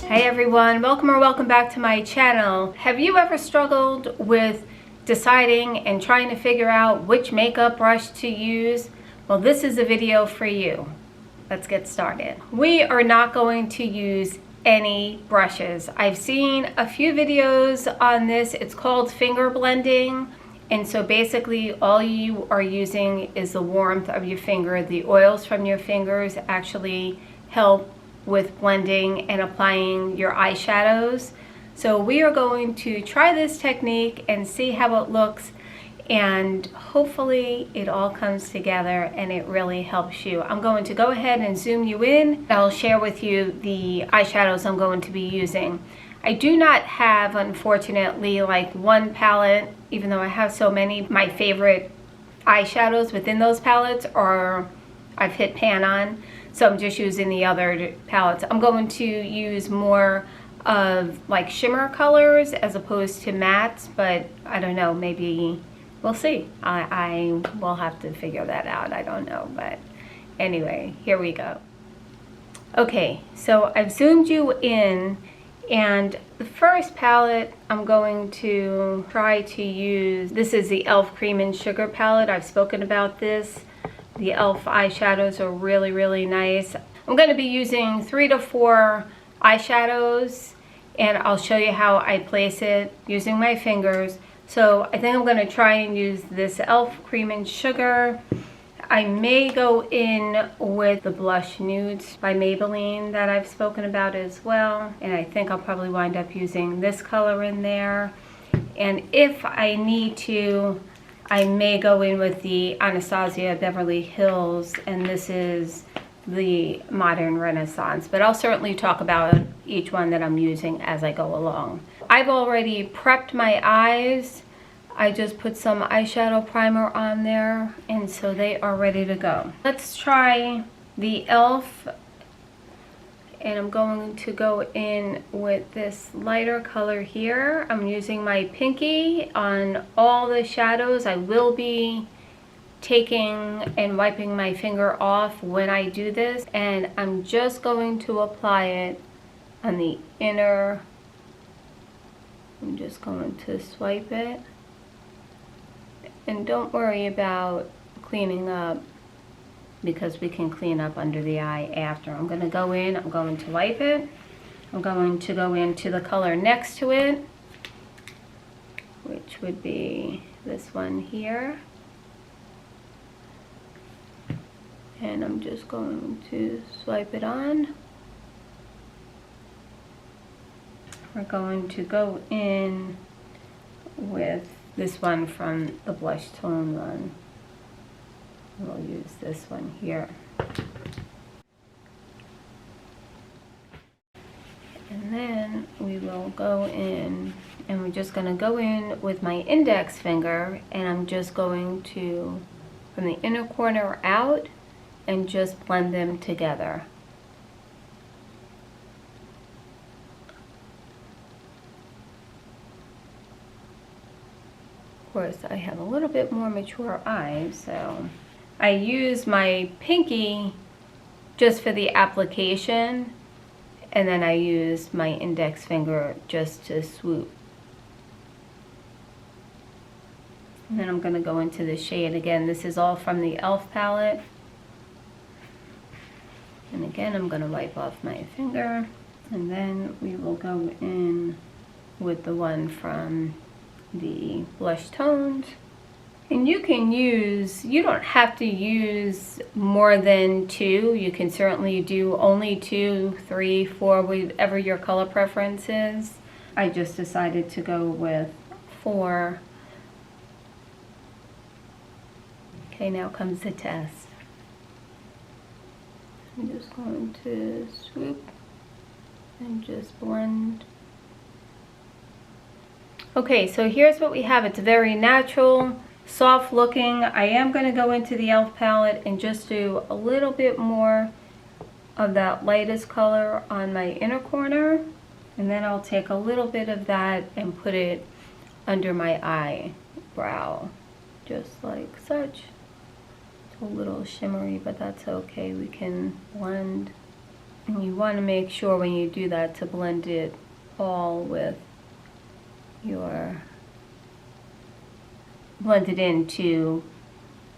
Hey everyone, welcome or welcome back to my channel. Have you ever struggled with deciding and trying to figure out which makeup brush to use? Well, this is a video for you. Let's get started. We are not going to use any brushes. I've seen a few videos on this. It's called finger blending. And so basically all you are using is the warmth of your finger. The oils from your fingers actually help with blending and applying your eyeshadows. So we are going to try this technique and see how it looks, and hopefully it all comes together and it really helps you. I'm going to go ahead and zoom you in. I'll share with you the eyeshadows I'm going to be using. I do not have, unfortunately, like one palette, even though I have so many. My favorite eyeshadows within those palettes are I've hit pan on. So I'm just using the other palettes. I'm going to use more of like shimmer colors as opposed to mattes, but I don't know, maybe we'll see. I will have to figure that out. I don't know, but anyway, here we go. Okay, so I've zoomed you in, and the first palette I'm going to try to use, this is the e.l.f. Cream and Sugar palette. I've spoken about this. The e.l.f. eyeshadows are really, really nice. I'm going to be using 3 to 4 eyeshadows, and I'll show you how I place it using my fingers. So I think I'm going to try and use this e.l.f. Cream and Sugar. I may go in with the blush Nudes by Maybelline that I've spoken about as well. And I think I'll probably wind up using this color in there. And if I need to, I may go in with the Anastasia Beverly Hills, and this is the Modern Renaissance, but I'll certainly talk about each one that I'm using as I go along. I've already prepped my eyes. I just put some eyeshadow primer on there, and so they are ready to go. Let's try the e.l.f. and I'm going to go in with this lighter color here. I'm using my pinky on all the shadows. I will be taking and wiping my finger off when I do this, and I'm just going to apply it on the inner. I'm just going to swipe it, and don't worry about cleaning up, because we can clean up under the eye after. I'm going to go in, I'm going to wipe it. I'm going to go into the color next to it, which would be this one here. And I'm just going to swipe it on. We're going to go in with this one from the blush tone one. We'll use this one here. And then we will go in, and we're just going to go in with my index finger, and I'm just going to, from the inner corner out, and just blend them together. Of course, I have a little bit more mature eyes, so I use my pinky just for the application, and then I use my index finger just to swoop. And then I'm going to go into the shade again. This is all from the e.l.f. palette. And again, I'm going to wipe off my finger, and then we will go in with the one from the blush tones. And you can use, you don't have to use more than 2. You can certainly do only 2, 3, 4, whatever your color preference is. I just decided to go with 4. Okay, now comes the test. I'm just going to swoop and just blend. Okay, so here's what we have. It's very natural, soft looking. I am going to go into the e.l.f. palette and just do a little bit more of that lightest color on my inner corner, and then I'll take a little bit of that and put it under my eyebrow, just like such. a little shimmery, but that's okay. We can blend. And you want to make sure when you do that to blend it all with your, blend it into,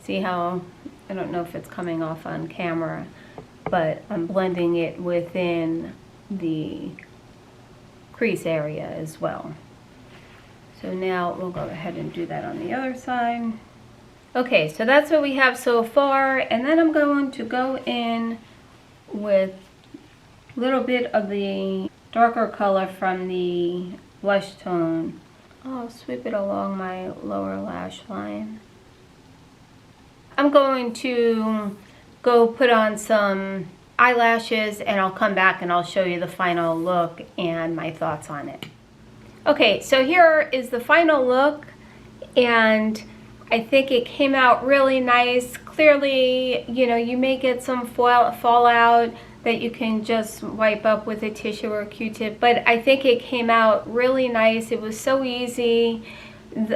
see how, I don't know if it's coming off on camera, but I'm blending it within the crease area as well. So now we'll go ahead and do that on the other side. Okay, so that's what we have so far, and then I'm going to go in with a little bit of the darker color from the blush tone. I'll sweep it along my lower lash line. I'm going to go put on some eyelashes, and I'll come back and I'll show you the final look and my thoughts on it. Okay, so here is the final look, and I think it came out really nice. Clearly, you know, you may get some fallout that you can just wipe up with a tissue or a Q-tip, but I think it came out really nice. It was so easy.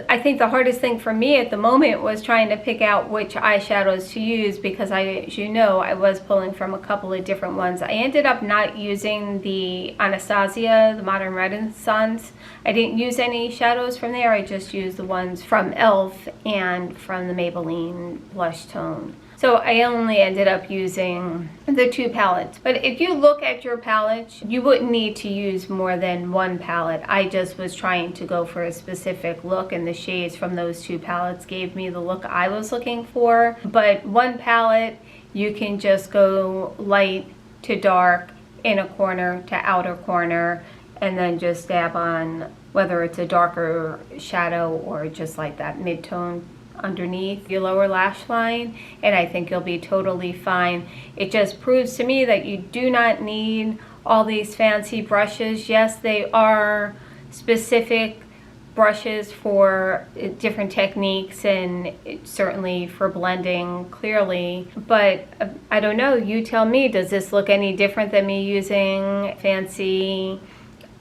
I think the hardest thing for me at the moment was trying to pick out which eyeshadows to use, because as you know, I was pulling from a couple of different ones. I ended up not using the Anastasia, the Modern Renaissance. I didn't use any shadows from there. I just used the ones from e.l.f. and from the Maybelline blush tone. So I only ended up using the 2 palettes. But if you look at your palette, you wouldn't need to use more than 1 palette. I just was trying to go for a specific look, and the shades from those 2 palettes gave me the look I was looking for. But 1 palette, you can just go light to dark, inner corner to outer corner, and then just dab on whether it's a darker shadow or just like that mid-tone underneath your lower lash line, and I think you'll be totally fine. It just proves to me that you do not need all these fancy brushes. Yes, they are specific brushes for different techniques, and certainly for blending clearly, but I don't know, you tell me, does this look any different than me using fancy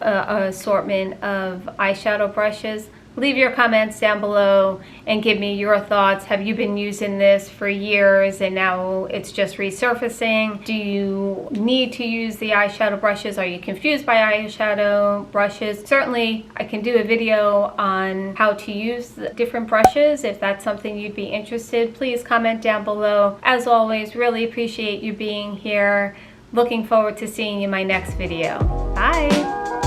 assortment of eyeshadow brushes? Leave your comments down below and give me your thoughts. Have you been using this for years and now it's just resurfacing? Do you need to use the eyeshadow brushes? Are you confused by eyeshadow brushes? Certainly, I can do a video on how to use the different brushes. If that's something you'd be interested, please comment down below. As always, really appreciate you being here. Looking forward to seeing you in my next video. Bye!